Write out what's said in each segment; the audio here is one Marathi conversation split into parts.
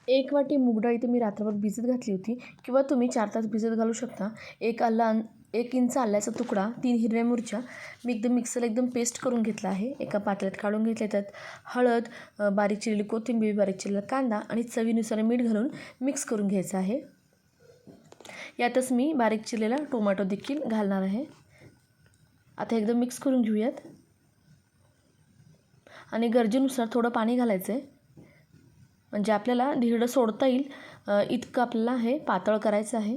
1 वाटी मूग डाळ इथे मी रात्रभर भिजत घातली होती किंवा तुम्ही 4 तास भिजत घालू शकता. 1 इंच आल्याचा तुकडा, 3 हिरव्या मिरच्या मी एकदम मिक्सरला एकदम पेस्ट करून घेतला आहे. एका पातेल्यात काढून घेतले. त्यात हळद, बारीक चिरलेली कोथिंबीर, बारीक चिरलेला कांदा आणि चवीनुसार मीठ घालून मिक्स करून घ्यायचं आहे. यातच मी बारीक चिरलेला टोमॅटो देखील घालणार आहे. आता एकदम मिक्स करून घेऊयात आणि गरजेनुसार थोडं पाणी घालायचं आहे. म्हणजे आपल्याला धिरडं सोडता येईल इतकं आपल्याला हे पातळ करायचं आहे.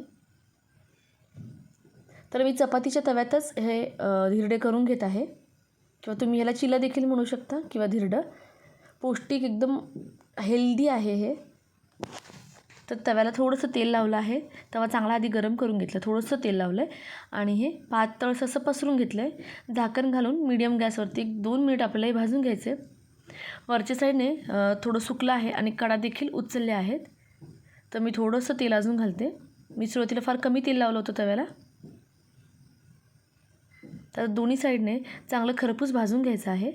तर मी चपातीच्या तव्यातच हे धिरडे करून घेत आहे किंवा तुम्ही ह्याला चिला देखील म्हणू शकता किंवा धिरडं. पौष्टिक एकदम हेल्दी आहे हे. तर तव्याला थोडंसं तेल लावलं आहे. तवा चांगला आधी गरम करून घेतलं, थोडंसं तेल लावलं आहे आणि हे पातळसं असं पसरून घेतलं आहे. झाकण घालून मीडियम गॅसवरती 1-2 मिनिट आपल्याला हे भाजून घ्यायचं आहे. वरच्या साईडने थोडं सुकलं आहे आणि कडा देखील उचलले आहेत. तर मी थोडंसं तेल अजून घालते. मी सुरुवातीला फार कमी तेल लावलं होतं तव्याला. तर दोन्ही साईडने चांगलं खरपूस भाजून घ्यायचं आहे.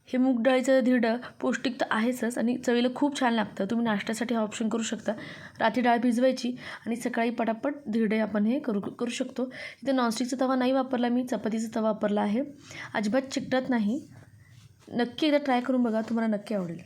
हे मूग डाळीचं धिरडं पौष्टिक तर आहेच आणि चवीला खूप छान लागतं. तुम्ही नाश्त्यासाठी हा ऑप्शन करू शकता. रात्री डाळ भिजवायची आणि सकाळी पटापट धिरडे आपण हे करू शकतो. इथे नॉनस्टिकचा तवा नाही वापरला, मी चपातीचा तवा वापरला आहे. अजिबात चिकटत नाही. नक्की एकदा ट्राय करून बघा, तुम्हाला नक्की आवडेल.